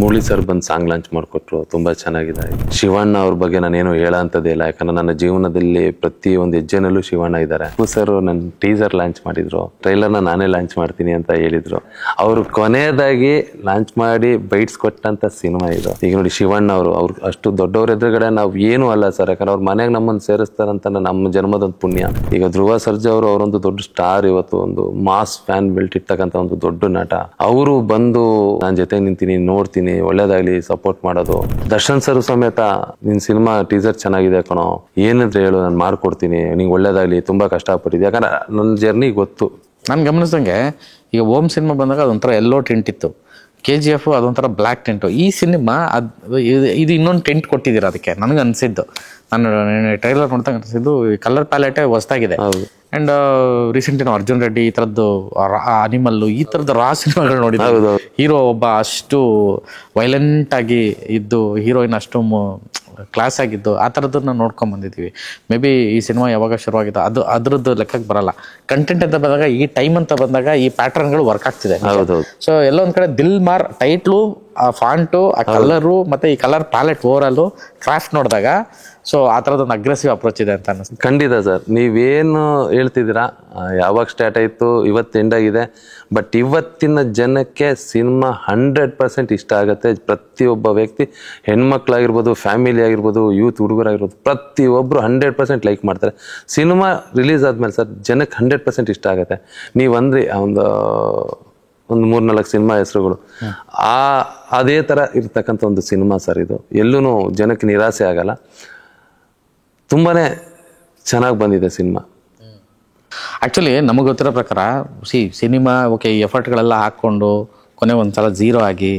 Murali sir ಬಂದು song launch ಮಾಡಿಕೊಟ್ರು, ತುಂಬಾ ಚೆನ್ನಾಗಿದೆ. ಶಿವಣ್ಣ ಅವ್ರ ಬಗ್ಗೆ ನಾನೇನು ಹೇಳೋಂಥದ್ದೇ ಇಲ್ಲ, ಯಾಕಂದ್ರೆ ನನ್ನ ಜೀವನದಲ್ಲಿ ಪ್ರತಿ ಒಂದು ಹೆಜ್ಜೆನಲ್ಲೂ ಶಿವಣ್ಣ ಇದ್ದಾರೆ. ಸರ್ ನನ್ನ ಟೀಸರ್ ಲಾಂಚ್ ಮಾಡಿದ್ರು, ಟ್ರೈಲರ್ನ ನಾನೇ ಲಾಂಚ್ ಮಾಡ್ತೀನಿ ಅಂತ ಹೇಳಿದ್ರು. ಅವರು ಕೊನೆಯದಾಗಿ ಲಾಂಚ್ ಮಾಡಿ ಬೈಟ್ಸ್ ಕೊಟ್ಟಂತ ಸಿನಿಮಾ ಇದು. ಈಗ ನೋಡಿ ಶಿವಣ್ಣ ಅವ್ರು ಅಷ್ಟು ದೊಡ್ಡವ್ರ ಎದುರುಗಡೆ ನಾವು ಏನು ಅಲ್ಲ ಸರ್, ಯಾಕಂದ್ರೆ ಅವ್ರ ಮನೆಗೆ ನಮ್ಮನ್ನು ಸೇರಿಸ್ತಾರಂತ ನಮ್ಮ ಜನ್ಮದೊಂದು ಪುಣ್ಯ. ಈಗ ಧ್ರುವ ಸರ್ಜಾ ಅವರೊಂದು ದೊಡ್ಡ ಸ್ಟಾರ್, ಇವತ್ತು ಒಂದು ಮಾಸ್ ಫ್ಯಾನ್ ಬೆಲ್ಟ್ ಇರ್ತಕ್ಕಂಥ ಒಂದು ದೊಡ್ಡ ನಟ. ಅವರು ಬಂದು ನಾನು ಜೊತೆ ನಿಂತೀನಿ, ನೋಡ್ತೀನಿ, ಒಳ್ಳೇದಾಗ್ಲಿ, ಸಪೋರ್ಟ್ ಮಾಡೋದು. ದರ್ಶನ್ ಸರ್ ಸಮೇತ ನಿನ್ ಸಿನಿಮಾ ಟೀಸರ್ ಚೆನ್ನಾಗಿದೆ ಕಣೋ, ಏನಿದ್ರೆ ಹೇಳು ನಾನು ಮಾಡ್ಕೊಡ್ತೀನಿ, ನಿಂಗೆ ಒಳ್ಳೇದಾಗ್ಲಿ, ತುಂಬಾ ಕಷ್ಟಪಟ್ಟಿದ್ದೆ. ಯಾಕಂದ್ರೆ ನನ್ನ ಜರ್ನಿ ಗೊತ್ತು. ನಾನು ಗಮನಿಸ್ದಂಗೆ ಈಗ ಓಮ್ ಸಿನಿಮಾ ಬಂದಾಗ ಅದೊಂಥರ ಎಲ್ಲೋ ಟೆಂಟ್ ಇತ್ತು, KGF ಅದೊಂಥರ ಬ್ಲ್ಯಾಕ್ ಟೆಂಟು. ಈ ಸಿನಿಮಾ ಇದು ಇನ್ನೊಂದು ಟೆಂಟ್ ಕೊಟ್ಟಿದ್ದೀರ ಅದಕ್ಕೆ. ನನಗೆ ಅನಿಸಿದ್ದು, ನಾನು ಟ್ರೈಲರ್ ನೋಡ್ದಂಗೆ ಅನಿಸಿದ್ದು ಕಲರ್ ಪ್ಯಾಲೆಟೇ ಹೊಸದಾಗಿದೆ. ಅಂಡ್ ರೀಸೆಂಟ್ಲಿ ನಾವು ಅರ್ಜುನ್ ರೆಡ್ಡಿ ಈ ಥರದ್ದು ಅನಿಮಲ್ಲು ಈ ಥರದ್ದು ಸಿನಿಮಾಗಳು ನೋಡಿದ್ವಿ. ಹೀರೋ ಒಬ್ಬ ಅಷ್ಟು ವೈಲೆಂಟ್ ಆಗಿ ಇದ್ದು, ಹೀರೋಯಿನ್ ಅಷ್ಟು ಕ್ಲಾಸ್ ಆಗಿದ್ದು, ಆ ಥರದನ್ನ ನೋಡ್ಕೊಂಡ್ ಬಂದಿದ್ದೀವಿ. ಮೇ ಬಿ ಈ ಸಿನಿಮಾ ಯಾವಾಗ ಶುರುವಾಗಿದ್ದು ಅದ್ರದ್ದು ಲೆಕ್ಕಕ್ಕೆ ಬರಲ್ಲ. ಕಂಟೆಂಟ್ ಅಂತ ಬಂದಾಗ, ಈ ಟೈಮ್ ಅಂತ ಬಂದಾಗ ಈ ಪ್ಯಾಟರ್ನ್ಗಳು ವರ್ಕ್ ಆಗ್ತಿದೆ. ಸೊ ಎಲ್ಲೋ ಒಂದ್ ಕಡೆ ದಿಲ್ ಮಾರ್ ಟೈಟ್ಲು, ಆ ಫಾಂಟು, ಆ ಕಲರು, ಮತ್ತೆ ಈ colour palette over all craft ನೋಡಿದಾಗ ಸೊ ಆ ಥರದೊಂದು ಅಗ್ರೆಸಿವ್ ಅಪ್ರೋಚ್ ಇದೆ ಅಂತ ಅನಿಸ್ತು. ಖಂಡಿತ ಸರ್, ನೀವೇನು ಹೇಳ್ತಿದ್ದೀರಾ, ಯಾವಾಗ ಸ್ಟಾರ್ಟ್ ಆಯಿತು, ಇವತ್ತು ಎಂಡ್ ಆಗಿದೆ. ಬಟ್ ಇವತ್ತಿನ ಜನಕ್ಕೆ ಸಿನಿಮಾ 100% ಇಷ್ಟ ಆಗುತ್ತೆ. ಪ್ರತಿಯೊಬ್ಬ ವ್ಯಕ್ತಿ, ಹೆಣ್ಮಕ್ಳಾಗಿರ್ಬೋದು, ಫ್ಯಾಮಿಲಿ ಆಗಿರ್ಬೋದು, ಯೂತ್ ಹುಡುಗರಾಗಿರ್ಬೋದು, ಪ್ರತಿಯೊಬ್ಬರು 100% ಲೈಕ್ ಮಾಡ್ತಾರೆ. ಸಿನಿಮಾ ರಿಲೀಸ್ ಆದ್ಮೇಲೆ ಸರ್ ಜನಕ್ಕೆ 100% ಇಷ್ಟ ಆಗುತ್ತೆ. ನೀವು ಅಂದ್ರಿ ಒಂದು 3-4 ಸಿನಿಮಾ ಹೆಸರುಗಳು, ಅದೇ ಥರ ಇರ್ತಕ್ಕಂಥ ಒಂದು ಸಿನಿಮಾ ಸರ್ ಇದು. ಎಲ್ಲೂ ಜನಕ್ಕೆ ನಿರಾಸೆ ಆಗಲ್ಲ, ತುಂಬಾನೇ ಚೆನ್ನಾಗಿ ಬಂದಿದೆ ಸಿನಿಮಾ. ಆ್ಯಕ್ಚುಲಿ ನಮಗೆ ಗೊತ್ತಿರೋ ಪ್ರಕಾರ ಸಿನಿಮಾ ಓಕೆ ಎಫರ್ಟ್ಗಳೆಲ್ಲ ಹಾಕ್ಕೊಂಡು ಕೊನೆ ಒಂದ್ಸಲ ಝೀರೋ ಆಗಿ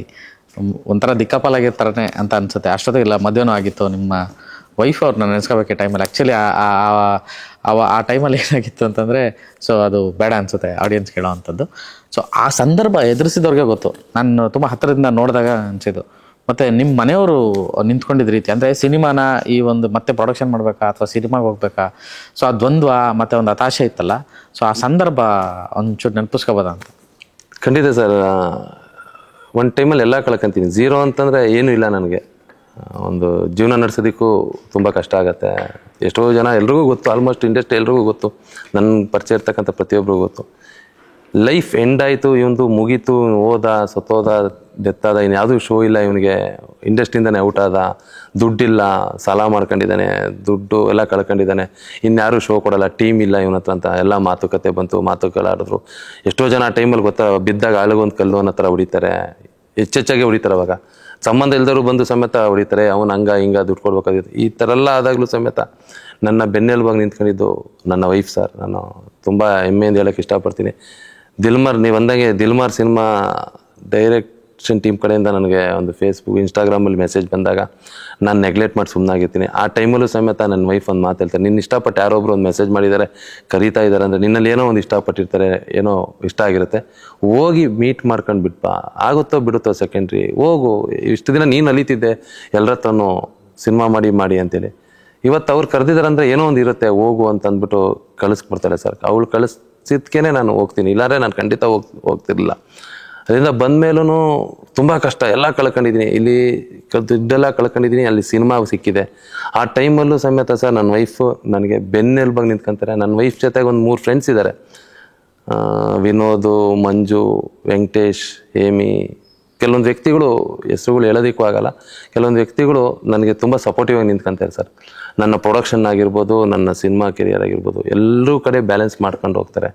ಒಂಥರ ದಿಕ್ಕಾಪಾಲಾಗಿರ್ತಾರನೆ ಅಂತ ಅನ್ಸುತ್ತೆ. ಅಷ್ಟೊತ್ತಿಗೆ ಇಲ್ಲ ಮದುವೆನೂ ಆಗಿತ್ತು ನಿಮ್ಮ ವೈಫ್ ಅವ್ರನ್ನ ನೆನೆಸ್ಕೋಬೇಕು ಟೈಮಲ್ಲಿ. ಆ್ಯಕ್ಚುಲಿ ಆ ಟೈಮಲ್ಲಿ ಏನಾಗಿತ್ತು ಅಂತಂದರೆ, ಸೊ ಅದು ಬೇಡ ಅನಿಸುತ್ತೆ ಆಡಿಯನ್ಸ್ ಕೇಳೋ ಅಂಥದ್ದು. ಸೊ ಆ ಸಂದರ್ಭ ಎದುರಿಸಿದವ್ರಿಗೆ ಗೊತ್ತು. ನಾನು ತುಂಬ ಹತ್ತಿರದಿಂದ ನೋಡಿದಾಗ ಅನಿಸಿದ್ದು. ಮತ್ತು ನಿಮ್ಮ ಮನೆಯವರು ನಿಂತ್ಕೊಂಡಿದ್ದ ರೀತಿ, ಅಂದರೆ ಸಿನಿಮಾನ ಈ ಒಂದು ಮತ್ತೆ ಪ್ರೊಡಕ್ಷನ್ ಮಾಡಬೇಕಾ ಅಥವಾ ಸಿನಿಮಾಗೆ ಹೋಗ್ಬೇಕಾ, ಸೊ ಆ ದ್ವಂದ್ವ ಮತ್ತು ಒಂದು ಹತಾಶೆ ಇತ್ತಲ್ಲ, ಸೊ ಆ ಸಂದರ್ಭ ಒಂಚೂರು ನೆನಪಿಸ್ಕೋಬೋದ ಅಂತ. ಖಂಡಿತ ಸರ್, ಒಂದು ಟೈಮಲ್ಲಿ ಎಲ್ಲ ಕಳ್ಕೊಂತೀನಿ. ಝೀರೋ ಅಂತಂದರೆ ಏನೂ ಇಲ್ಲ ನನಗೆ. ಒಂದು ಜೀವನ ನಡೆಸೋದಕ್ಕೂ ತುಂಬ ಕಷ್ಟ ಆಗುತ್ತೆ. ಎಷ್ಟೋ ಜನ, ಎಲ್ರಿಗೂ ಗೊತ್ತು, ಆಲ್ಮೋಸ್ಟ್ ಇಂಡಸ್ಟ್ರಿ ಎಲ್ರಿಗೂ ಗೊತ್ತು, ನನ್ನ ಪರಿಚಯ ಇರ್ತಕ್ಕಂಥ ಪ್ರತಿಯೊಬ್ಬರಿಗೂ ಗೊತ್ತು. ಲೈಫ್ ಎಂಡ್ ಆಯಿತು, ಇವನು ಮುಗೀತು, ಹೋದ, ಸತ್ತೋದ, ಡೆತ್ತಾದ, ಇನ್ನು ಯಾವುದೂ ಶೋ ಇಲ್ಲ ಇವನಿಗೆ, ಇಂಡಸ್ಟ್ರಿಯಿಂದನೇ ಔಟ್ ಆದ, ದುಡ್ಡಿಲ್ಲ, ಸಾಲ ಮಾಡ್ಕೊಂಡಿದ್ದಾನೆ, ದುಡ್ಡು ಎಲ್ಲ ಕಳ್ಕೊಂಡಿದ್ದಾನೆ, ಇನ್ಯಾರೂ ಶೋ ಕೊಡಲ್ಲ, ಟೀಮ್ ಇಲ್ಲ ಇವನ ಹತ್ರ ಅಂತ ಎಲ್ಲ ಮಾತುಕತೆ ಬಂತು, ಮಾತುಗಳಾಡಿದ್ರು. ಎಷ್ಟೋ ಜನ ಆ ಟೈಮಲ್ಲಿ ಗೊತ್ತಾ, ಬಿದ್ದಾಗ ಆಳುಗೊಂದು ಕಲ್ಲು ಅನ್ನೋ ಥರ ಹೊಡಿತಾರೆ, ಹೆಚ್ಚೆಚ್ಚಾಗೆ ಹೊಡಿತಾರೆ. ಅವಾಗ ಸಂಬಂಧ ಇಲ್ದವರು ಬಂದು ಸಮೇತ ಹೊಡಿತಾರೆ, ಅವನು ಹಂಗ ಹಿಂಗ ದುಡ್ಡು ಕೊಡ್ಬೇಕಾಗಿತ್ತು. ಈ ಥರ ಎಲ್ಲ ಆದಾಗಲೂ ಸಮೇತ ನನ್ನ ಬೆನ್ನೆಲುಬಾಗಿ ನಿಂತ್ಕೊಂಡಿದ್ದು ನನ್ನ ವೈಫ್ ಸರ್. ನಾನು ತುಂಬ ಹೆಮ್ಮೆಯಿಂದ ಹೇಳೋಕ್ಕೆ ಇಷ್ಟಪಡ್ತೀನಿ. ದಿಲ್ಮಾರ್, ನೀವು ಅಂದಂಗೆ ದಿಲ್ಮಾರ್ ಸಿನಿಮಾ ಡೈರೆಕ್ಷನ್ ಟೀಮ್ ಕಡೆಯಿಂದ ನನಗೆ ಒಂದು ಫೇಸ್ಬುಕ್, ಇನ್ಸ್ಟಾಗ್ರಾಮಲ್ಲಿ ಮೆಸೇಜ್ ಬಂದಾಗ ನಾನು ನೆಗ್ಲೆಕ್ಟ್ ಮಾಡಿ ಸುಮ್ಮನಾಗಿರ್ತೀನಿ. ಆ ಟೈಮಲ್ಲೂ ಸಮೇತ ನನ್ನ ವೈಫ್ ಒಂದು ಮಾತು ಹೇಳ್ತಾರೆ, ನಿನ್ನ ಇಷ್ಟಪಟ್ಟು ಯಾರೊಬ್ರು ಒಂದು ಮೆಸೇಜ್ ಮಾಡಿದ್ದಾರೆ, ಕರೀತಾ ಇದ್ದಾರೆ ಅಂದರೆ ನಿನ್ನಲ್ಲಿ ಏನೋ ಒಂದು ಇಷ್ಟಪಟ್ಟಿರ್ತಾರೆ, ಏನೋ ಇಷ್ಟ ಆಗಿರುತ್ತೆ, ಹೋಗಿ ಮೀಟ್ ಮಾಡ್ಕೊಂಡು ಬಿಟ್ಬಾ, ಆಗುತ್ತೋ ಬಿಡುತ್ತೋ ಸೆಕೆಂಡ್ರಿ, ಹೋಗು, ಇಷ್ಟು ದಿನ ನೀನು ಅಲಿತಿದ್ದೆ ಎಲ್ಲರ ಹತ್ರನೂ ಸಿನಿಮಾ ಮಾಡಿ ಅಂತೇಳಿ. ಇವತ್ತು ಅವ್ರು ಕರೆದಿದ್ದಾರೆ ಅಂದರೆ ಏನೋ ಒಂದು ಇರುತ್ತೆ, ಹೋಗು ಅಂತ ಅಂದ್ಬಿಟ್ಟು ಕಳಿಸ್ಬಿಡ್ತಾರೆ ಸರ್. ಅವಳು ಕಳಿಸಿದ್ಕೇನೆ ನಾನು ಹೋಗ್ತೀನಿ, ಇಲ್ಲಾಂದರೆ ನಾನು ಖಂಡಿತ ಹೋಗ್ತಿರ್ಲಿಲ್ಲ. ಅದರಿಂದ ಬಂದಮೇಲೂ ತುಂಬ ಕಷ್ಟ, ಎಲ್ಲ ಕಳ್ಕೊಂಡಿದ್ದೀನಿ, ಇಲ್ಲಿ ದುಡ್ಡೆಲ್ಲ ಕಳ್ಕೊಂಡಿದ್ದೀನಿ, ಅಲ್ಲಿ ಸಿನಿಮಾ ಸಿಕ್ಕಿದೆ. ಆ ಟೈಮಲ್ಲೂ ಸಮೇತ ಸರ್ ನನ್ನ ವೈಫು ನನಗೆ ಬೆನ್ನೆಲುಬಾಗಿ ನಿಂತ್ಕೊಂತಾರೆ. ನನ್ನ ವೈಫ್ ಜೊತೆಗೆ ಒಂದು 3 ಫ್ರೆಂಡ್ಸ್ ಇದ್ದಾರೆ, ವಿನೋದು, ಮಂಜು, ವೆಂಕಟೇಶ್, ಹೇಮಿ. ಕೆಲವೊಂದು ವ್ಯಕ್ತಿಗಳು ಹೆಸರುಗಳು ಹೇಳೋದಕ್ಕೂ ಆಗಲ್ಲ, ಕೆಲವೊಂದು ವ್ಯಕ್ತಿಗಳು ನನಗೆ ತುಂಬ ಸಪೋರ್ಟಿವ್ ಆಗಿ ನಿಂತ್ಕೊಂತಾರೆ ಸರ್. ನನ್ನ ಪ್ರೊಡಕ್ಷನ್ ಆಗಿರ್ಬೋದು, ನನ್ನ ಸಿನಿಮಾ ಕೆರಿಯರ್ ಆಗಿರ್ಬೋದು, ಎಲ್ಲರೂ ಕಡೆ ಬ್ಯಾಲೆನ್ಸ್ ಮಾಡ್ಕೊಂಡು ಹೋಗ್ತಾರೆ.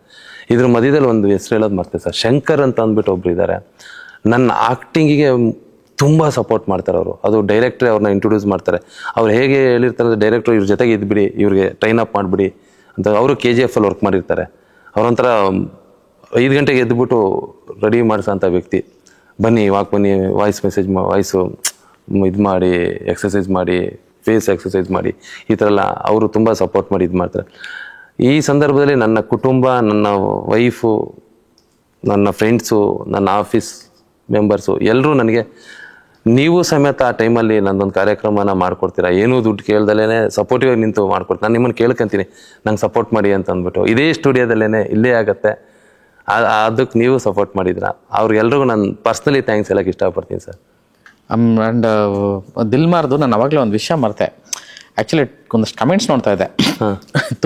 ಇದ್ರ ಮಧ್ಯದಲ್ಲಿ ಒಂದು ಹೆಸರು ಹೇಳೋದು ಮರ್ತೆ ಸರ್, ಶಂಕರ್ ಅಂತ ಅಂದ್ಬಿಟ್ಟು ಒಬ್ರು ಇದ್ದಾರೆ. ನನ್ನ ಆ್ಯಕ್ಟಿಂಗಿಗೆ ತುಂಬ ಸಪೋರ್ಟ್ ಮಾಡ್ತಾರೆ ಅವರು. ಅದು ಡೈರೆಕ್ಟ್ರೇ ಅವ್ರನ್ನ ಇಂಟ್ರೊಡ್ಯೂಸ್ ಮಾಡ್ತಾರೆ. ಅವ್ರು ಹೇಗೆ ಹೇಳಿರ್ತಾರೆ, ಡೈರೆಕ್ಟ್ರು ಇವ್ರ ಜೊತೆಗೆ ಇದ್ಬಿಡಿ, ಇವ್ರಿಗೆ ಟ್ರೈನ್ ಅಪ್ ಮಾಡಿಬಿಡಿ ಅಂತ. ಅವರು KGF ಅಲ್ಲಿ ವರ್ಕ್ ಮಾಡಿರ್ತಾರೆ. ಅವರೊಂಥರ 5 ಗಂಟೆಗೆ ಎದ್ದುಬಿಟ್ಟು ರೆಡಿ ಮಾಡಿಸೋಂಥ ವ್ಯಕ್ತಿ. ಬನ್ನಿ ವಾಕ್ ಬನ್ನಿ, ವಾಯ್ಸು ಇದು ಮಾಡಿ, ಎಕ್ಸಸೈಸ್ ಮಾಡಿ, ಫೇಸ್ ಎಕ್ಸಸೈಸ್ ಮಾಡಿ, ಈ ಥರ ಎಲ್ಲ ಅವರು ತುಂಬ ಸಪೋರ್ಟ್ ಮಾಡಿ ಇದು ಮಾಡ್ತಾರೆ. ಈ ಸಂದರ್ಭದಲ್ಲಿ ನನ್ನ ಕುಟುಂಬ, ನನ್ನ ವೈಫು, ನನ್ನ ಫ್ರೆಂಡ್ಸು, ನನ್ನ ಆಫೀಸ್ ಮೆಂಬರ್ಸು ಎಲ್ಲರೂ ನನಗೆ, ನೀವು ಸಮೇತ ಆ ಟೈಮಲ್ಲಿ ನನ್ನೊಂದು ಕಾರ್ಯಕ್ರಮನ ಮಾಡ್ಕೊಡ್ತೀರಾ, ಏನೂ ದುಡ್ಡು ಕೇಳ್ದಲೇ ಸಪೋರ್ಟಿವ್ ಆಗಿ ನಿಂತು ಮಾಡ್ಕೊಡ್ತೀನಿ. ನಾನು ನಿಮ್ಮನ್ನು ಕೇಳ್ಕೊಂತೀನಿ, ನಂಗೆ ಸಪೋರ್ಟ್ ಮಾಡಿ ಅಂತ ಅಂದ್ಬಿಟ್ಟು. ಇದೇ ಸ್ಟುಡಿಯೋದಲ್ಲೇ ಇಲ್ಲೇ ಆಗುತ್ತೆ, ಅದಕ್ಕೆ ನೀವು ಸಪೋರ್ಟ್ ಮಾಡಿದ್ರ. ಅವ್ರಿಗೆಲ್ರಿಗೂ ನಾನು ಪರ್ಸ್ನಲಿ ಥ್ಯಾಂಕ್ಸ್ ಹೇಳಕ್ಕೆ ಇಷ್ಟಪಡ್ತೀನಿ ಸರ್. ಆ್ಯಂಡ್ ದಿಲ್ಮಾರ್ದು ನಾನು ಅವಾಗಲೇ ಒಂದು ವಿಷಯ ಮರ್ತೆ. ಆ್ಯಕ್ಚುಲಿ ಒಂದಷ್ಟು ಕಮೆಂಟ್ಸ್ ನೋಡ್ತಾ ಇದ್ದೆ,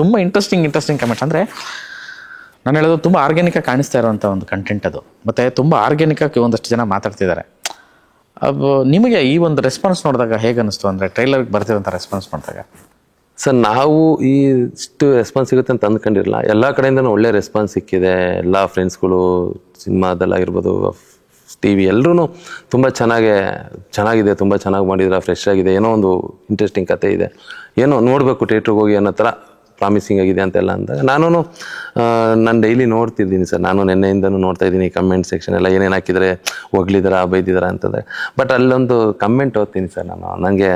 ತುಂಬ ಇಂಟ್ರೆಸ್ಟಿಂಗ್ ಕಮೆಂಟ್ಸ್. ಅಂದರೆ ನಾನು ಹೇಳೋದು ತುಂಬ ಆರ್ಗ್ಯಾನಿಕಾಗಿ ಕಾಣಿಸ್ತಾ ಇರೋವಂಥ ಒಂದು ಕಂಟೆಂಟ್ ಅದು, ಮತ್ತು ತುಂಬ ಆರ್ಗ್ಯಾನಿಕಾಗಿ ಒಂದಷ್ಟು ಜನ ಮಾತಾಡ್ತಿದ್ದಾರೆ. ನಿಮಗೆ ಈ ಒಂದು ರೆಸ್ಪಾನ್ಸ್ ನೋಡಿದಾಗ ಹೇಗೆ ಅನ್ನಿಸ್ತು? ಅಂದರೆ ಟ್ರೈಲರ್ಗೆ ಬರ್ತಿರೋಂಥ ರೆಸ್ಪಾನ್ಸ್ ನೋಡಿದಾಗ. ಸರ್, ನಾವು ಇಷ್ಟು ರೆಸ್ಪಾನ್ಸ್ ಸಿಗುತ್ತೆ ಅಂತ ಅಂದ್ಕೊಂಡಿರಲಿಲ್ಲ. ಎಲ್ಲ ಕಡೆಯಿಂದನೂ ಒಳ್ಳೆ ರೆಸ್ಪಾನ್ಸ್ ಸಿಕ್ಕಿದೆ. ಎಲ್ಲ ಫ್ರೆಂಡ್ಸ್ಗಳು, ಸಿನಿಮಾದಲ್ಲಾಗಿರ್ಬೋದು, TV ಎಲ್ಲರೂ ತುಂಬ ಚೆನ್ನಾಗಿದೆ, ತುಂಬ ಚೆನ್ನಾಗಿ ಮಾಡಿದ್ರೆ, ಫ್ರೆಶ್ ಆಗಿದೆ, ಏನೋ ಒಂದು ಇಂಟ್ರೆಸ್ಟಿಂಗ್ ಕತೆ ಇದೆ, ಏನೋ ನೋಡಬೇಕು ಥಿಯೇಟ್ರಿಗೆ ಹೋಗಿ ಅನ್ನೋ ಥರ ಪ್ರಾಮಿಸಿಂಗ್ ಆಗಿದೆ ಅಂತೆಲ್ಲ ಅಂದಾಗ ನಾನು ಡೈಲಿ ನೋಡ್ತಿದ್ದೀನಿ ಸರ್. ನಾನು ನೆನ್ನೆಯಿಂದನೂ ನೋಡ್ತಾ ಇದ್ದೀನಿ ಕಮೆಂಟ್ ಸೆಕ್ಷನ್ ಎಲ್ಲ ಏನೇನು ಹಾಕಿದರೆ, ಹೊಗಳಿದಾರ ಬೈದಿದಾರ ಅಂತಂದರೆ. ಬಟ್ ಅಲ್ಲೊಂದು ಕಮೆಂಟ್ ಓದ್ತೀನಿ ಸರ್ ನಾನು. ನನಗೆ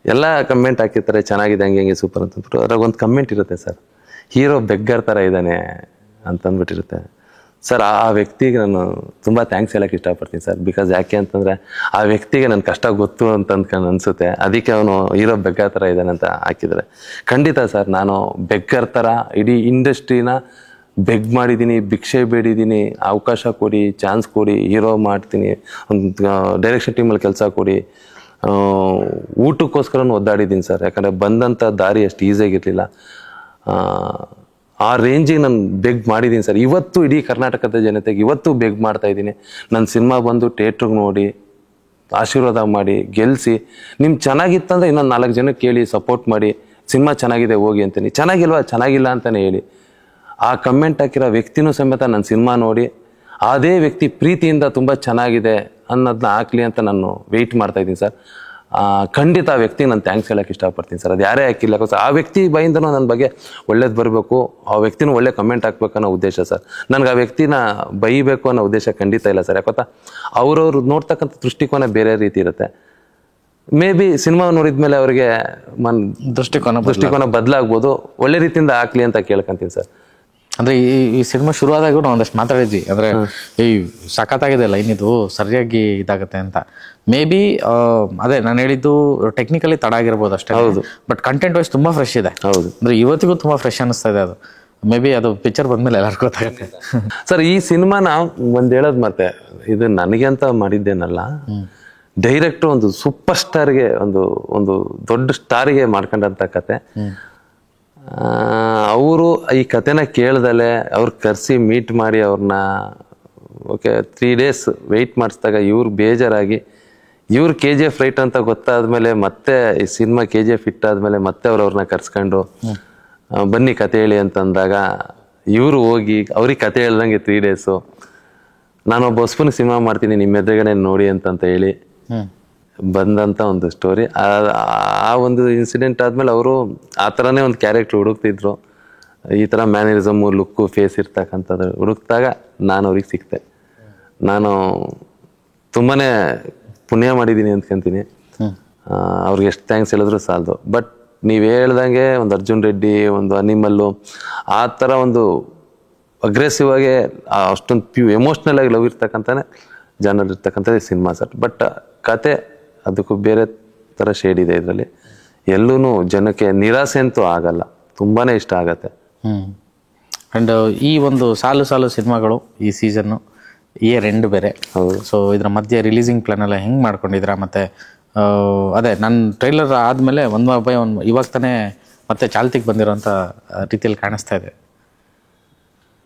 ಎಲ್ಲ ಕಮೆಂಟ್ ಹಾಕಿರ್ತಾರೆ ಚೆನ್ನಾಗಿದೆ, ಹಂಗೆ ಸೂಪರ್ ಅಂತಂದ್ಬಿಟ್ಟು. ಅದ್ರಾಗ ಒಂದು ಕಮೆಂಟ್ ಇರುತ್ತೆ ಸರ್, ಹೀರೋ ಬೆಗ್ಗರ್ ಥರ ಇದ್ದಾನೆ ಅಂತಂದ್ಬಿಟ್ಟಿರುತ್ತೆ ಸರ್. ಆ ವ್ಯಕ್ತಿಗೆ ನಾನು ತುಂಬ ಥ್ಯಾಂಕ್ಸ್ ಹೇಳೋಕ್ಕೆ ಇಷ್ಟಪಡ್ತೀನಿ ಸರ್. ಬಿಕಾಸ್ ಯಾಕೆ ಅಂತಂದರೆ ಆ ವ್ಯಕ್ತಿಗೆ ನನ್ನ ಕಷ್ಟ ಗೊತ್ತು ಅಂತ ಅನಿಸುತ್ತೆ. ಅದಕ್ಕೆ ಅವನು ಹೀರೋ ಬೆಗ್ಗರ್ ಥರ ಇದ್ದಾನೆ ಅಂತ ಹಾಕಿದರೆ ಖಂಡಿತ ಸರ್, ನಾನು ಬೆಗ್ಗರ್ ಥರ ಇಡೀ ಇಂಡಸ್ಟ್ರಿನ ಬೆಗ್ ಮಾಡಿದ್ದೀನಿ, ಭಿಕ್ಷೆ ಬೇಡಿದ್ದೀನಿ, ಅವಕಾಶ ಕೊಡಿ, ಚಾನ್ಸ್ ಕೊಡಿ, ಹೀರೋ ಮಾಡ್ತೀನಿ, ಒಂದು ಡೈರೆಕ್ಷನ್ ಟೀಮಲ್ಲಿ ಕೆಲಸ ಕೊಡಿ, ಊಟಕ್ಕೋಸ್ಕರನೂ ಒದ್ದಾಡಿದ್ದೀನಿ ಸರ್. ಯಾಕಂದರೆ ಬಂದಂಥ ದಾರಿ ಅಷ್ಟು ಈಸಿಯಾಗಿರಲಿಲ್ಲ. ಆ ರೇಂಜಿಗೆ ನಾನು ಬೆಗ್ ಮಾಡಿದ್ದೀನಿ ಸರ್. ಇವತ್ತು ಇಡೀ ಕರ್ನಾಟಕದ ಜನತೆಗೆ ಇವತ್ತು ಬೆಗ್ ಮಾಡ್ತಾಯಿದ್ದೀನಿ. ನನ್ನ ಸಿನಿಮಾ ಬಂದು ಥಿಯೇಟ್ರಿಗೆ ನೋಡಿ ಆಶೀರ್ವಾದ ಮಾಡಿ ಗೆಲ್ಲಿಸಿ, ನಿಮ್ಗೆ ಚೆನ್ನಾಗಿತ್ತಂದರೆ ಇನ್ನೊಂದು 4 ಜನಕ್ಕೆ ಕೇಳಿ ಸಪೋರ್ಟ್ ಮಾಡಿ, ಸಿನಿಮಾ ಚೆನ್ನಾಗಿದೆ ಹೋಗಿ ಅಂತೀನಿ, ಚೆನ್ನಾಗಿಲ್ಲ ಅಂತಲೇ ಹೇಳಿ. ಆ ಕಮೆಂಟ್ ಹಾಕಿರೋ ವ್ಯಕ್ತಿನೂ ಸಮೇತ ನನ್ನ ಸಿನಿಮಾ ನೋಡಿ ಅದೇ ವ್ಯಕ್ತಿ ಪ್ರೀತಿಯಿಂದ ತುಂಬ ಚೆನ್ನಾಗಿದೆ ಅನ್ನೋದನ್ನ ಹಾಕ್ಲಿ ಅಂತ ನಾನು ವೆಯ್ಟ್ ಮಾಡ್ತಾಯಿದ್ದೀನಿ ಸರ್. ಖಂಡಿತ ಆ ವ್ಯಕ್ತಿಗೆ ನಾನು ಥ್ಯಾಂಕ್ಸ್ ಹೇಳೋಕ್ಕೆ ಇಷ್ಟಪಡ್ತೀನಿ ಸರ್. ಅದು ಯಾರೇ ಹಾಕಿಲ್ಲ ಆ ವ್ಯಕ್ತಿ ಬಾಯಿಂದನೂ ನನ್ನ ಬಗ್ಗೆ ಒಳ್ಳೇದು ಬರಬೇಕು, ಆ ವ್ಯಕ್ತಿನೂ ಒಳ್ಳೆ ಕಮೆಂಟ್ ಹಾಕ್ಬೇಕು ಅನ್ನೋ ಉದ್ದೇಶ ಸರ್. ನನಗೆ ಆ ವ್ಯಕ್ತಿನ ಬೈಬೇಕು ಅನ್ನೋ ಉದ್ದೇಶ ಖಂಡಿತ ಇಲ್ಲ ಸರ್. ಯಾಕೊತ್ತಾ ಅವ್ರವ್ರು ನೋಡ್ತಕ್ಕಂಥ ದೃಷ್ಟಿಕೋನ ಬೇರೆ ರೀತಿ ಇರುತ್ತೆ. ಮೇ ಬಿ ಸಿನಿಮಾ ನೋಡಿದ್ಮೇಲೆ ಅವರಿಗೆ ದೃಷ್ಟಿಕೋನ ಬದಲಾಗ್ಬೋದು. ಒಳ್ಳೆ ರೀತಿಯಿಂದ ಹಾಕ್ಲಿ ಅಂತ ಕೇಳ್ಕೊಂತೀನಿ ಸರ್. ಅಂದರೆ ಈ ಸಿನಿಮಾ ಶುರುವಾದಾಗ ನಾವು ಒಂದಷ್ಟು ಮಾತಾಡಿದ್ವಿ, ಅಂದರೆ ಈ ಸಖತ್ತಾಗಿದೆ ಲೈನ್, ಇದು ಸರಿಯಾಗಿ ಇದಾಗುತ್ತೆ ಅಂತ. ಮೇ ಬಿ ಅದೇ ನಾನು ಹೇಳಿದ್ದು ಟೆಕ್ನಿಕಲಿ ತಡ ಆಗಿರ್ಬೋದು ಅಷ್ಟೇ. ಹೌದು. ಬಟ್ ಕಂಟೆಂಟ್ ವೈಸ್ ತುಂಬ ಫ್ರೆಶ್ ಇದೆ. ಹೌದು. ಅಂದರೆ ಇವತ್ತಿಗೂ ತುಂಬ ಫ್ರೆಶ್ ಅನ್ನಿಸ್ತಾ ಇದೆ ಅದು. ಮೇ ಬಿ ಅದು ಪಿಕ್ಚರ್ ಬಂದಮೇಲೆ ಎಲ್ಲರಿಗೂ ಗೊತ್ತಾಗುತ್ತೆ ಸರ್. ಈ ಸಿನಿಮಾನ ಒಂದು ಹೇಳೋದು ಮತ್ತೆ ಇದು ನನಗೆ ಅಂತ ಮಾಡಿದ್ದೇನಲ್ಲ, ಡೈರೆಕ್ಟ್ರು ಒಂದು ಸೂಪರ್ ಸ್ಟಾರ್ಗೆ ಒಂದು ದೊಡ್ಡ ಸ್ಟಾರಿಗೆ ಮಾಡ್ಕೊಂಡಂಥ ಕತೆ. ಅವರು ಈ ಕತೆನ ಕೇಳ್ದಲೆ ಅವ್ರು ಕರೆಸಿ ಮೀಟ್ ಮಾಡಿ ಅವ್ರನ್ನ 3 days ವೆಯ್ಟ್ ಮಾಡಿಸಿದಾಗ ಇವ್ರು ಬೇಜಾರಾಗಿ, ಇವ್ರು KGF ರೈಟ್ ಅಂತ ಗೊತ್ತಾದ್ಮೇಲೆ ಮತ್ತೆ ಈ ಸಿನಿಮಾ KGF ಹಿಟ್ ಆದ್ಮೇಲೆ ಮತ್ತೆ ಅವ್ರನ್ನ ಕರ್ಸ್ಕೊಂಡು ಬನ್ನಿ ಕತೆ ಹೇಳಿ ಅಂತಂದಾಗ ಇವರು ಹೋಗಿ ಅವ್ರಿಗೆ ಕತೆ ಹೇಳ್ದಂಗೆ 3 days ನಾನೊಬ್ಬ ಹೊಸಪನ ಸಿನಿಮಾ ಮಾಡ್ತೀನಿ ನಿಮ್ಮ ಎದುರುಗಡೆ ನೋಡಿ ಅಂತ ಹೇಳಿ ಬಂದಂಥ ಒಂದು ಸ್ಟೋರಿ. ಆ ಒಂದು ಇನ್ಸಿಡೆಂಟ್ ಆದಮೇಲೆ ಅವರು ಆ ಥರನೇ ಒಂದು ಕ್ಯಾರೆಕ್ಟ್ರ್ ಹುಡುಕ್ತಿದ್ರು. ಈ ಥರ ಮ್ಯಾನರಿಸಮು, ಲುಕ್ಕು, ಫೇಸ್ ಇರ್ತಕ್ಕಂಥದ್ದು ಹುಡುಕ್ದಾಗ ನಾನು ಅವ್ರಿಗೆ ಸಿಕ್ತೆ. ನಾನು ತುಂಬಾ ಪುಣ್ಯ ಮಾಡಿದ್ದೀನಿ ಅಂದ್ಕೊಂತೀನಿ. ಅವ್ರಿಗೆ ಎಷ್ಟು ಥ್ಯಾಂಕ್ಸ್ ಹೇಳಿದ್ರು ಸಾಲದು. ಬಟ್ ನೀವು ಹೇಳ್ದಂಗೆ ಒಂದು ಅರ್ಜುನ್ ರೆಡ್ಡಿ, ಒಂದು ಅನಿಮಲ್ಲು, ಆ ಥರ ಒಂದು ಅಗ್ರೆಸಿವ್ ಆಗಿ ಅಷ್ಟೊಂದು ಎಮೋಷ್ನಲ್ ಆಗಿ ಲವ್ ಇರ್ತಕ್ಕಂಥನೇ ಜನರು ಇರ್ತಕ್ಕಂಥದ್ದು ಸಿನಿಮಾ ಸರ್. ಬಟ್ ಕತೆ ಅದಕ್ಕೂ ಬೇರೆ ಥರ ಶೇಡ್ ಇದೆ ಇದರಲ್ಲಿ. ಎಲ್ಲೂ ಜನಕ್ಕೆ ನಿರಾಸೆ ಅಂತೂ ಆಗಲ್ಲ, ತುಂಬಾ ಇಷ್ಟ ಆಗತ್ತೆ. ಆ್ಯಂಡ್ ಈ ಒಂದು ಸಾಲು ಸಿನಿಮಾಗಳು ಈ ಸೀಸನ್ನು ಇಯರ್ ಎಂಡ್ ಬೇರೆ. ಹೌದು. ಸೊ ಇದರ ಮಧ್ಯೆ ರಿಲೀಸಿಂಗ್ ಪ್ಲಾನ್ ಎಲ್ಲ ಹೆಂಗೆ ಮಾಡ್ಕೊಂಡಿದ್ದೀರಾ? ಮತ್ತು ಅದೇ ನನ್ನ ಟ್ರೈಲರ್ ಆದಮೇಲೆ ಒಂದು ಇವಾಗ ತಾನೇ ಮತ್ತೆ ಚಾಲ್ತಿಗೆ ಬಂದಿರೋಂಥ ರೀತಿಯಲ್ಲಿ ಕಾಣಿಸ್ತಾ ಇದೆ.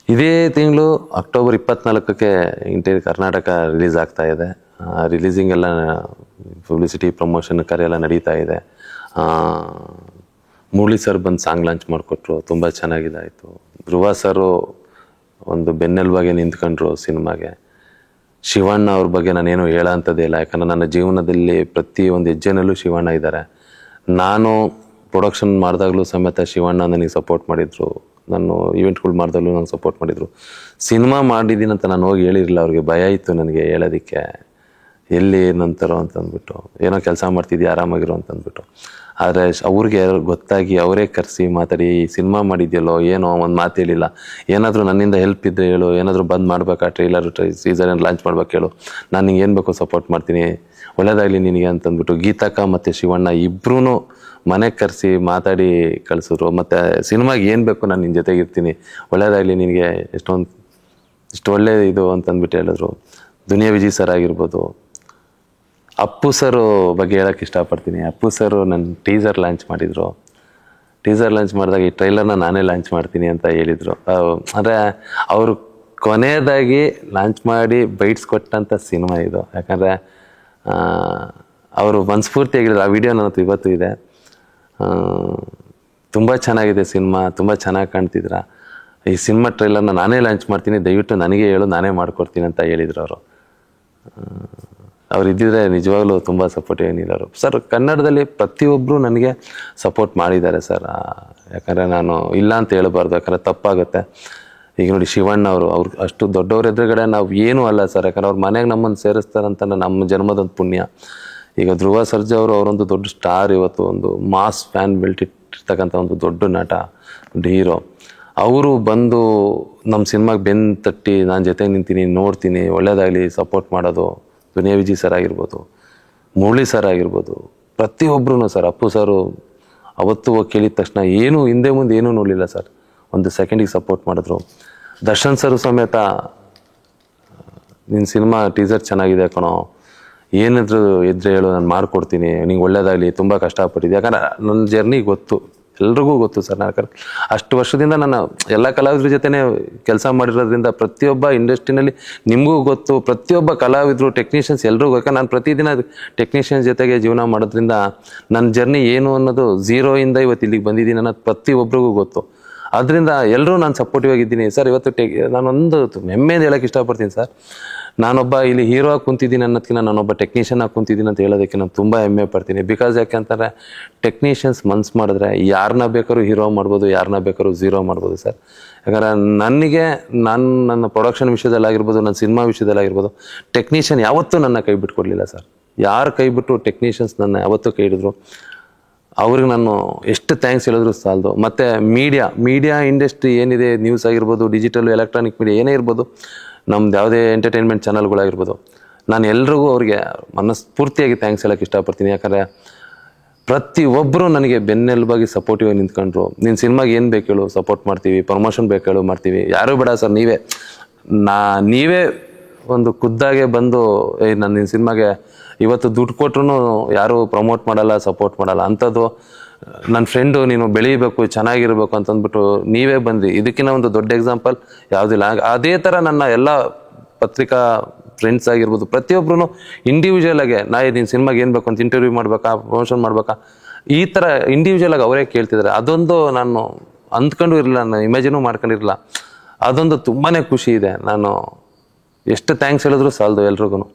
ಇದೇ ತಿಂಗಳು ಅಕ್ಟೋಬರ್ 24ಕ್ಕೆ ಇಂಟೀರಿಯರ್ ಕರ್ನಾಟಕ ರಿಲೀಸ್ ಆಗ್ತಾ ಇದೆ. ರಿಲೀಸಿಂಗ್ ಎಲ್ಲ ಪಬ್ಲಿಸಿಟಿ ಪ್ರಮೋಷನ್ ಕಾರ್ಯ ಎಲ್ಲ ನಡೀತಾ ಇದೆ. ಮುರಳಿ ಸರ್ ಬಂದು ಸಾಂಗ್ ಲಾಂಚ್ ಮಾಡಿಕೊಟ್ರು, ತುಂಬ ಚೆನ್ನಾಗಿದ್ದಾಯಿತು. ಧ್ರುವ ಸರು ಒಂದು ಬೆನ್ನೆಲುಬಾಗೆ ನಿಂತ್ಕೊಂಡ್ರು ಸಿನಿಮಾಗೆ. ಶಿವಣ್ಣ ಅವ್ರ ಬಗ್ಗೆ ನಾನೇನು ಹೇಳೋ ಅಂಥದ್ದೇ ಇಲ್ಲ, ಯಾಕಂದರೆ ನನ್ನ ಜೀವನದಲ್ಲಿ ಪ್ರತಿಯೊಂದು ಹೆಜ್ಜೆನಲ್ಲೂ ಶಿವಣ್ಣ ಇದ್ದಾರೆ. ನಾನು ಪ್ರೊಡಕ್ಷನ್ ಮಾಡಿದಾಗಲೂ ಸಮೇತ ಶಿವಣ್ಣ ನನಗೆ ಸಪೋರ್ಟ್ ಮಾಡಿದರು. ನಾನು ಈವೆಂಟ್ಗಳು ಮಾಡಿದಾಗಲೂ ನನಗೆ ಸಪೋರ್ಟ್ ಮಾಡಿದರು. ಸಿನಿಮಾ ಮಾಡಿದ್ದೀನಿ ಅಂತ ನಾನು ಹೋಗಿ ಹೇಳಿರಲಿಲ್ಲ, ಅವ್ರಿಗೆ ಭಯ ಇತ್ತು ನನಗೆ ಹೇಳೋದಕ್ಕೆ. ಎಲ್ಲಿ ಏನಂತಾರೋ ಅಂತಂದ್ಬಿಟ್ಟು, ಏನೋ ಕೆಲಸ ಮಾಡ್ತಿದ್ಯಾ ಆರಾಮಾಗಿರೋ ಅಂತಂದ್ಬಿಟ್ಟು. ಆದರೆ ಅವ್ರಿಗೆ ಗೊತ್ತಾಗಿ ಅವರೇ ಕರೆಸಿ ಮಾತಾಡಿ, ಸಿನಿಮಾ ಮಾಡಿದ್ಯಲ್ಲೋ ಏನೋ ಒಂದು ಮಾತು ಹೇಳಿಲ್ಲ, ಏನಾದರೂ ನನ್ನಿಂದ ಹೆಲ್ಪ್ ಇದ್ದರೆ ಹೇಳು, ಏನಾದರೂ ಬಂದು ಮಾಡ್ಬೇಕಾ, ಟ್ರೈಲರ್ ಸೀಸನ್ ಲಾಂಚ್ ಮಾಡ್ಬೇಕು ಹೇಳು, ನಾನು ನಿಂಗೆ ಏನು ಬೇಕೋ ಸಪೋರ್ಟ್ ಮಾಡ್ತೀನಿ, ಒಳ್ಳೇದಾಗಲಿ ನಿನಗೆ ಅಂತಂದ್ಬಿಟ್ಟು ಗೀತಕ್ಕ ಮತ್ತು ಶಿವಣ್ಣ ಇಬ್ಬರೂ ಮನೆಗೆ ಕರೆಸಿ ಮಾತಾಡಿ ಕಳಿಸಿದ್ರು. ಮತ್ತು ಸಿನಿಮಾಗೆ ಏನು ಬೇಕು ನಾನು ನಿನ್ನ ಜೊತೆಗೆ ಇರ್ತೀನಿ, ಒಳ್ಳೇದಾಗಲಿ ನಿನಗೆ, ಇಷ್ಟು ಒಳ್ಳೆ ಇದು ಅಂತಂದ್ಬಿಟ್ಟು ಹೇಳಿದ್ರು. ದುನಿಯಾ ವಿಜಯ್ ಸರ್ ಆಗಿರ್ಬೋದು, ಅಪ್ಪು ಸರ್ ಬಗ್ಗೆ ಹೇಳಕ್ಕೆ ಇಷ್ಟಪಡ್ತೀನಿ. ಅಪ್ಪು ಸರ್ ನನ್ನ ಟೀಸರ್ ಲಾಂಚ್ ಮಾಡಿದರು. ಟೀಸರ್ ಲಾಂಚ್ ಮಾಡಿದಾಗ ಈ ಟ್ರೈಲರ್ನ ನಾನೇ ಲಾಂಚ್ ಮಾಡ್ತೀನಿ ಅಂತ ಹೇಳಿದರು. ಅಂದರೆ ಅವರು ಕೊನೆಯದಾಗಿ ಲಾಂಚ್ ಮಾಡಿ ಬೈಟ್ಸ್ ಕೊಟ್ಟಂಥ ಸಿನಿಮಾ ಇದು. ಯಾಕಂದರೆ ಅವರು ಮನಸ್ಫೂರ್ತಿಯಾಗಿರೋದು. ಆ ವಿಡಿಯೋ ನನ್ನ ಹತ್ರ ಇವತ್ತು ಇದೆ. ತುಂಬ ಚೆನ್ನಾಗಿದೆ ಸಿನಿಮಾ, ತುಂಬ ಚೆನ್ನಾಗಿ ಕಾಣ್ತಿದ್ರ. ಈ ಸಿನಿಮಾ ಟ್ರೈಲರ್ನ ನಾನೇ ಲಾಂಚ್ ಮಾಡ್ತೀನಿ, ದಯವಿಟ್ಟು ನನಗೆ ಹೇಳು, ನಾನೇ ಮಾಡ್ಕೊಡ್ತೀನಿ ಅಂತ ಹೇಳಿದರು ಅವರು. ಅವ್ರು ಇದ್ದಿದ್ರೆ ನಿಜವಾಗ್ಲೂ ತುಂಬ ಸಪೋರ್ಟಿವ್ ಏನಿಲ್ಲರು ಸರ್. ಕನ್ನಡದಲ್ಲಿ ಪ್ರತಿಯೊಬ್ಬರು ನನಗೆ ಸಪೋರ್ಟ್ ಮಾಡಿದ್ದಾರೆ ಸರ್. ಯಾಕಂದರೆ ನಾನು ಇಲ್ಲ ಅಂತ ಹೇಳಬಾರ್ದು, ಯಾಕಂದರೆ ತಪ್ಪಾಗುತ್ತೆ. ಈಗ ನೋಡಿ ಶಿವಣ್ಣ ಅವ್ರು ಅಷ್ಟು ದೊಡ್ಡವ್ರ ಎದುರುಗಡೆ ನಾವು ಏನೂ ಅಲ್ಲ ಸರ್. ಯಾಕಂದ್ರೆ ಅವ್ರ ಮನೆಗೆ ನಮ್ಮನ್ನು ಸೇರಿಸ್ತಾರಂತ ನಮ್ಮ ಜನ್ಮದೊಂದು ಪುಣ್ಯ. ಈಗ ಧ್ರುವ ಸರ್ಜಾ ಅವರೊಂದು ದೊಡ್ಡ ಸ್ಟಾರ್, ಇವತ್ತು ಒಂದು ಮಾಸ್ ಫ್ಯಾನ್ ಬೆಲ್ಟ್ ಇಟ್ಟಿರ್ತಕ್ಕಂಥ ಒಂದು ದೊಡ್ಡ ನಟ, ದೊಡ್ಡ ಹೀರೋ. ಅವರು ಬಂದು ನಮ್ಮ ಸಿನಿಮಾಗೆ ಬೆನ್ನು ತಟ್ಟಿ ನಾನು ಜೊತೆಗೆ ನಿಂತೀನಿ, ನೋಡ್ತೀನಿ, ಒಳ್ಳೇದಾಗಲಿ ಸಪೋರ್ಟ್ ಮಾಡೋದು. ದುನಿಯಾ ವಿಜಯ್ ಸರ್ ಆಗಿರ್ಬೋದು, ಮುರಳಿ ಸರ್ ಆಗಿರ್ಬೋದು, ಪ್ರತಿಯೊಬ್ಬರೂ ಸರ್. ಅಪ್ಪು ಸರು ಅವತ್ತು ಹೋಗಿ ಕೇಳಿದ ತಕ್ಷಣ ಏನು ಹಿಂದೆ ಮುಂದೆ ಏನೂ ನೋಡಲಿಲ್ಲ ಸರ್, ಒಂದು ಸೆಕೆಂಡಿಗೆ ಸಪೋರ್ಟ್ ಮಾಡಿದ್ರು. ದರ್ಶನ್ ಸರ್ ಸಮೇತ ನಿನ್ನ ಸಿನಿಮಾ ಟೀಸರ್ ಚೆನ್ನಾಗಿದೆ ಕಣೋ, ಏನಿದ್ರು ಇದ್ರೆ ಹೇಳು, ನಾನು ಮಾಡಿಕೊಡ್ತೀನಿ, ನಿಂಗೆ ಒಳ್ಳೇದಾಗಲಿ, ತುಂಬ ಕಷ್ಟಪಟ್ಟಿದ್ದೆ. ಯಾಕಂದ್ರೆ ನನ್ನ ಜರ್ನಿ ಗೊತ್ತು, ಎಲ್ರಿಗೂ ಗೊತ್ತು ಸರ್. ಯಾಕಂದ್ರೆ ಅಷ್ಟು ವರ್ಷದಿಂದ ನಾನು ಎಲ್ಲ ಕಲಾವಿದ್ರ ಜೊತೆನೇ ಕೆಲಸ ಮಾಡಿರೋದ್ರಿಂದ ಪ್ರತಿಯೊಬ್ಬ ಇಂಡಸ್ಟ್ರಿನಲ್ಲಿ ನಿಮಗೂ ಗೊತ್ತು, ಪ್ರತಿಯೊಬ್ಬ ಕಲಾವಿದರು, ಟೆಕ್ನಿಷಿಯನ್ಸ್ ಎಲ್ರಿಗೂ. ಯಾಕಂದ್ರೆ ನಾನು ಪ್ರತಿದಿನ ಟೆಕ್ನಿಷಿಯನ್ಸ್ ಜೊತೆಗೆ ಜೀವನ ಮಾಡೋದ್ರಿಂದ ನನ್ನ ಜರ್ನಿ ಏನು ಅನ್ನೋದು 0 ಇಂದ ಇವತ್ತು ಇಲ್ಲಿಗೆ ಬಂದಿದ್ದೀನಿ ಅನ್ನೋದು ಪ್ರತಿಯೊಬ್ಬರಿಗೂ ಗೊತ್ತು. ಅದರಿಂದ ಎಲ್ಲರೂ ನಾನು ಸಪೋರ್ಟಿವ್ ಆಗಿದ್ದೀನಿ ಸರ್. ಇವತ್ತು ನಾನೊಂದು ಹೆಮ್ಮೆಯಿಂದ ಹೇಳೋಕ್ಕೆ ಇಷ್ಟಪಡ್ತೀನಿ ಸರ್. ನಾನೊಬ್ಬ ಇಲ್ಲಿ ಹೀರೋ ಆಗಿ ಕುಂತಿದ್ದೀನಿ ಅನ್ನೋದಕ್ಕಿಂತ ನಾನೊಬ್ಬ ಟೆಕ್ನಿಷಿಯನ್ ಆಗಿ ಕುಂತಿದ್ದೀನಿ ಅಂತ ಹೇಳೋದಕ್ಕೆ ನಾನು ತುಂಬ ಹೆಮ್ಮೆ ಪಡ್ತೀನಿ. ಬಿಕಾಸ್ ಯಾಕೆಂತಂದರೆ ಟೆಕ್ನಿಷಿಯನ್ಸ್ ಮನ್ಸು ಮಾಡಿದ್ರೆ ಯಾರನ್ನ ಬೇಕಾದ್ರೂ ಹೀರೋ ಮಾಡ್ಬೋದು, ಯಾರನ್ನ ಬೇಕಾದ್ರೂ ಝೀರೋ ಮಾಡ್ಬೋದು ಸರ್. ಯಾಕಂದರೆ ನನಗೆ ನನ್ನ ಪ್ರೊಡಕ್ಷನ್ ವಿಷಯದಲ್ಲಾಗಿರ್ಬೋದು, ನನ್ನ ಸಿನಿಮಾ ವಿಷಯದಲ್ಲಾಗಿರ್ಬೋದು, ಟೆಕ್ನಿಷಿಯನ್ ಯಾವತ್ತೂ ನನ್ನ ಕೈ ಬಿಟ್ಕೊಡ್ಲಿಲ್ಲ ಸರ್. ಯಾರು ಕೈ ಬಿಟ್ಟು ಟೆಕ್ನಿಷಿಯನ್ಸ್ ನನ್ನ ಯಾವತ್ತೂ ಕೈ ಹಿಡಿದ್ರು. ಅವ್ರಿಗೆ ನಾನು ಎಷ್ಟು ಥ್ಯಾಂಕ್ಸ್ ಹೇಳಿದ್ರು ಸಾಲದು. ಮತ್ತು ಮೀಡಿಯಾ ಇಂಡಸ್ಟ್ರಿ ಏನಿದೆ, ನ್ಯೂಸ್ ಆಗಿರ್ಬೋದು, ಡಿಜಿಟಲ್ ಎಲೆಕ್ಟ್ರಾನಿಕ್ ಮೀಡಿಯಾ ಏನೇ ಇರ್ಬೋದು, ನಮ್ದು ಯಾವುದೇ ಎಂಟರ್ಟೈನ್ಮೆಂಟ್ ಚಾನಲ್ಗಳಾಗಿರ್ಬೋದು, ನಾನು ಎಲ್ರಿಗೂ ಅವ್ರಿಗೆ ಮನಸ್ಫೂರ್ತಿಯಾಗಿ ಥ್ಯಾಂಕ್ಸ್ ಹೇಳೋಕ್ಕೆ ಇಷ್ಟಪಡ್ತೀನಿ. ಯಾಕಂದರೆ ಪ್ರತಿಯೊಬ್ಬರು ನನಗೆ ಬೆನ್ನೆಲುಬಾಗಿ ಸಪೋರ್ಟಿವ್ ಆಗಿ ನಿಂತ್ಕೊಂಡ್ರು. ನಿನ್ನ ಸಿನಿಮಾಗೆ ಏನು ಬೇಕು ಹೇಳು, ಸಪೋರ್ಟ್ ಮಾಡ್ತೀವಿ, ಪ್ರಮೋಷನ್ ಬೇಕು ಹೇಳು, ಮಾಡ್ತೀವಿ. ಯಾರೂ ಬೇಡ ಸರ್, ನೀವೇ ಒಂದು ಖುದ್ದಾಗೆ ಬಂದು ನಾನು ನಿನ್ನ ಸಿನಿಮಾಗೆ ಇವತ್ತು ದುಡ್ಡು ಕೊಟ್ರು ಯಾರೂ ಪ್ರಮೋಟ್ ಮಾಡಲ್ಲ, ಸಪೋರ್ಟ್ ಮಾಡಲ್ಲ. ಅಂಥದ್ದು ನನ್ನ ಫ್ರೆಂಡು ನೀನು ಬೆಳೀಬೇಕು, ಚೆನ್ನಾಗಿರ್ಬೇಕು ಅಂತಂದ್ಬಿಟ್ಟು ನೀವೇ ಬಂದು, ಇದಕ್ಕಿಂತ ಒಂದು ದೊಡ್ಡ ಎಕ್ಸಾಂಪಲ್ ಯಾವುದಿಲ್ಲ. ಅದೇ ಥರ ನನ್ನ ಎಲ್ಲ ಪತ್ರಿಕಾ ಫ್ರೆಂಡ್ಸ್ ಆಗಿರ್ಬೋದು, ಪ್ರತಿಯೊಬ್ಬರೂ ಇಂಡಿವಿಜುವಲ್ ಆಗಿ ನಿನ್ನ ಸಿನಿಮಾಗೆ ಏನು ಬೇಕು ಅಂತ ಇಂಟರ್ವ್ಯೂ ಮಾಡ್ಬೇಕಾ, ಪ್ರಮೋಷನ್ ಮಾಡ್ಬೇಕಾ, ಈ ಥರ ಇಂಡಿವಿಜುವಲ್ ಆಗಿ ಅವರೇ ಕೇಳ್ತಿದ್ದಾರೆ. ಅದೊಂದು ನಾನು ಅಂದ್ಕೊಂಡು ಇರಲಿಲ್ಲ, ನಾನು ಇಮ್ಯಾಜಿನೂ ಮಾಡ್ಕೊಂಡಿರಲಿಲ್ಲ. ಅದೊಂದು ತುಂಬಾ ಖುಷಿ ಇದೆ. ನಾನು ಎಷ್ಟು ಥ್ಯಾಂಕ್ಸ್ ಹೇಳಿದ್ರು ಸಾಲದು ಎಲ್ರಿಗೂ.